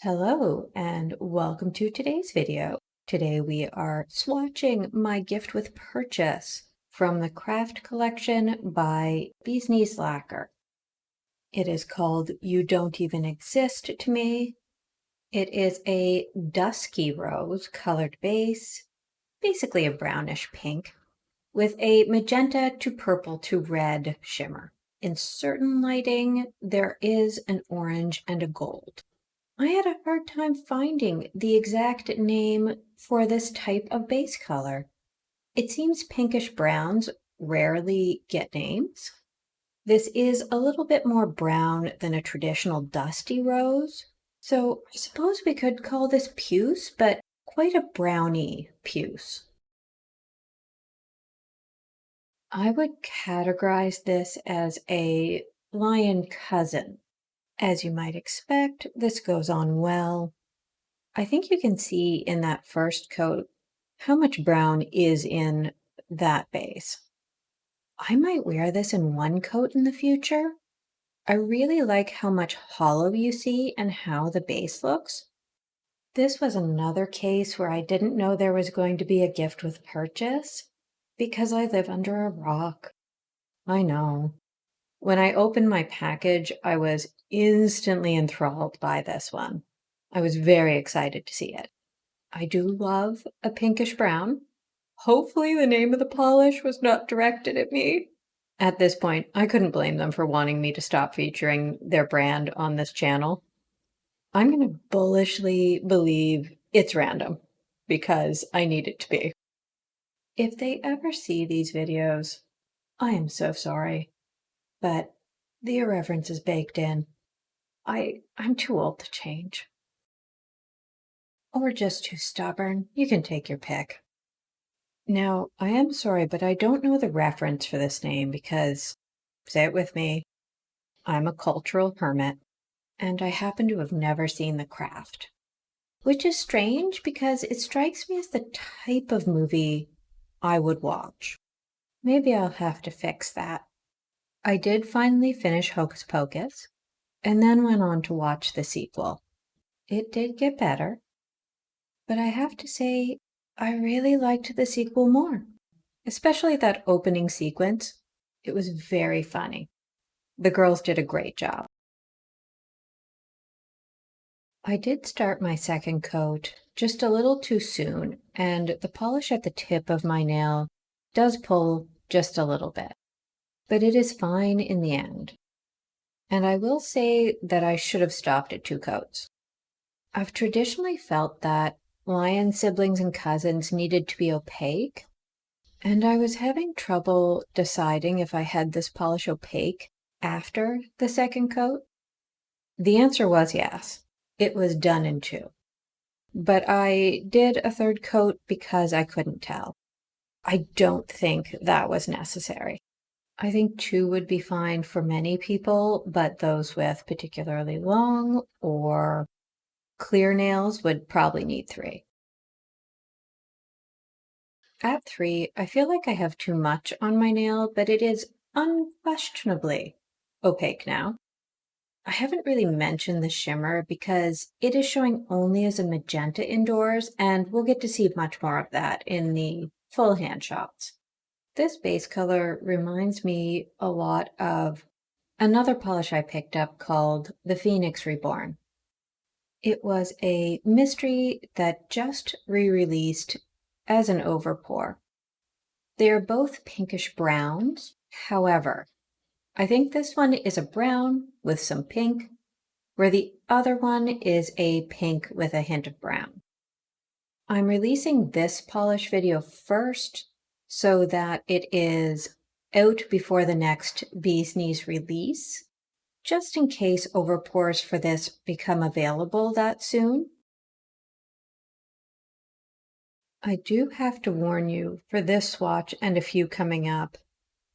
Hello and welcome to today's video. Today we are swatching my gift with purchase from the Craft Collection by Bee's Knees Lacquer. It is called You Don't Even Exist to Me. It is a dusky rose colored base, basically a brownish pink, with a magenta to purple to red shimmer. In certain lighting, there is an orange and a gold. I had a hard time finding the exact name for this type of base color. It seems pinkish browns rarely get names. This is a little bit more brown than a traditional dusty rose, so I suppose we could call this puce, but quite a browny puce. I would categorize this as a lion cousin. As you might expect, this goes on well. I think you can see in that first coat how much brown is in that base. I might wear this in one coat in the future. I really like how much holo you see and how the base looks. This was another case where I didn't know there was going to be a gift with purchase because I live under a rock. I know. When I opened my package, I was instantly enthralled by this one. I was very excited to see it. I do love a pinkish brown. Hopefully the name of the polish was not directed at me. At this point, I couldn't blame them for wanting me to stop featuring their brand on this channel. I'm going to bullishly believe it's random because I need it to be. If they ever see these videos, I am so sorry. But the irreverence is baked in. I'm too old to change. Or just too stubborn. You can take your pick. Now, I am sorry, but I don't know the reference for this name because, say it with me, I'm a cultural hermit, and I happen to have never seen The Craft. Which is strange because it strikes me as the type of movie I would watch. Maybe I'll have to fix that. I did finally finish Hocus Pocus, and then went on to watch the sequel. It did get better, but I have to say, I really liked the sequel more, especially that opening sequence. It was very funny. The girls did a great job. I did start my second coat just a little too soon, and the polish at the tip of my nail does pull just a little bit, but it is fine in the end. And I will say that I should have stopped at 2 coats. I've traditionally felt that lion siblings and cousins needed to be opaque, and I was having trouble deciding if I had this polish opaque after the second coat. The answer was yes. It was done in 2. But I did a 3rd coat because I couldn't tell. I don't think that was necessary. I think 2 would be fine for many people, but those with particularly long or clear nails would probably need 3. At 3, I feel like I have too much on my nail, but it is unquestionably opaque now. I haven't really mentioned the shimmer because it is showing only as a magenta indoors, and we'll get to see much more of that in the full hand shots. This base color reminds me a lot of another polish I picked up called the Phoenix Reborn. It was a mystery that just re-released as an overpour. They are both pinkish browns. However, I think this one is a brown with some pink, where the other one is a pink with a hint of brown. I'm releasing this polish video first so that it is out before the next Bee's Knees release, just in case overpours for this become available that soon. I do have to warn you for this swatch and a few coming up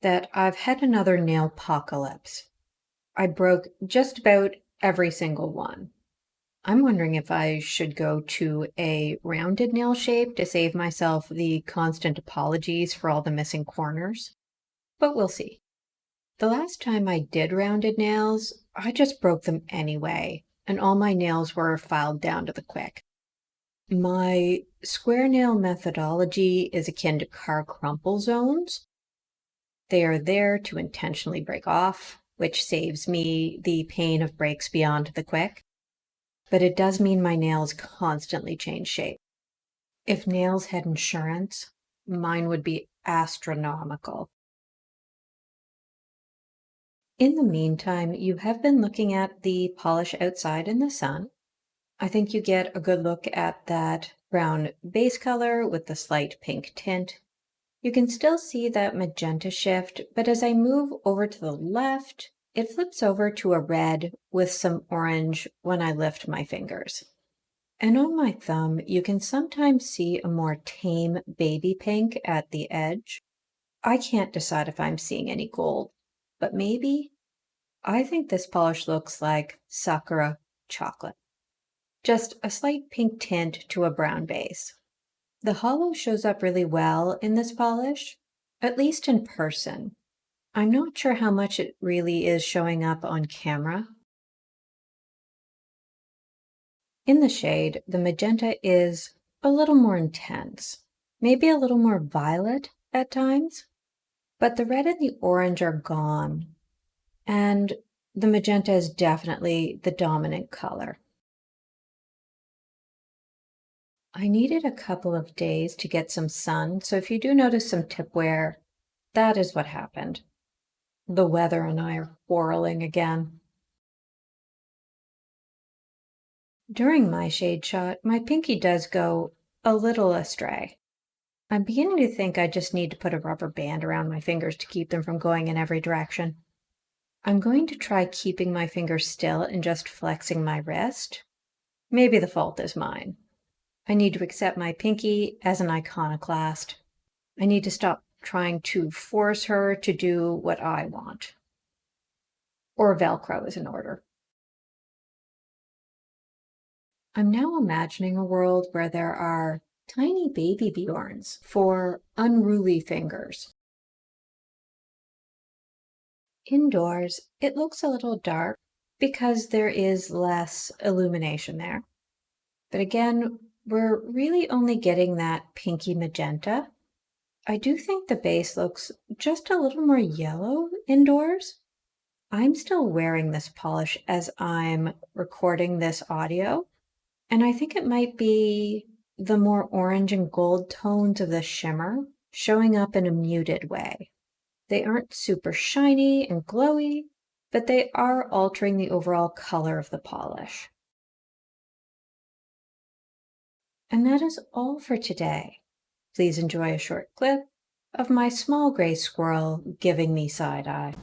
that I've had another nail apocalypse. I broke just about every single one. I'm wondering if I should go to a rounded nail shape to save myself the constant apologies for all the missing corners, but we'll see. The last time I did rounded nails, I just broke them anyway, and all my nails were filed down to the quick. My square nail methodology is akin to car crumple zones. They are there to intentionally break off, which saves me the pain of breaks beyond the quick. But it does mean my nails constantly change shape. If nails had insurance, mine would be astronomical. In the meantime, you have been looking at the polish outside in the sun. I think you get a good look at that brown base color with the slight pink tint. You can still see that magenta shift, but as I move over to the left, it flips over to a red with some orange when I lift my fingers. And on my thumb, you can sometimes see a more tame baby pink at the edge. I can't decide if I'm seeing any gold, but maybe. I think this polish looks like Sakura chocolate. Just a slight pink tint to a brown base. The holo shows up really well in this polish, at least in person. I'm not sure how much it really is showing up on camera. In the shade, the magenta is a little more intense, maybe a little more violet at times, but the red and the orange are gone, and the magenta is definitely the dominant color. I needed a couple of days to get some sun, so if you do notice some tip wear, that is what happened. The weather and I are quarreling again. During my shade shot, my pinky does go a little astray. I'm beginning to think I just need to put a rubber band around my fingers to keep them from going in every direction. I'm going to try keeping my fingers still and just flexing my wrist. Maybe the fault is mine. I need to accept my pinky as an iconoclast. I need to stop trying to force her to do what I want. Or Velcro is in order. I'm now imagining a world where there are tiny baby Bjorns for unruly fingers. Indoors, it looks a little dark because there is less illumination there. But again, we're really only getting that pinky magenta. I do think the base looks just a little more yellow indoors. I'm still wearing this polish as I'm recording this audio, and I think it might be the more orange and gold tones of the shimmer showing up in a muted way. They aren't super shiny and glowy, but they are altering the overall color of the polish. And that is all for today. Please enjoy a short clip of my small gray squirrel giving me side eye.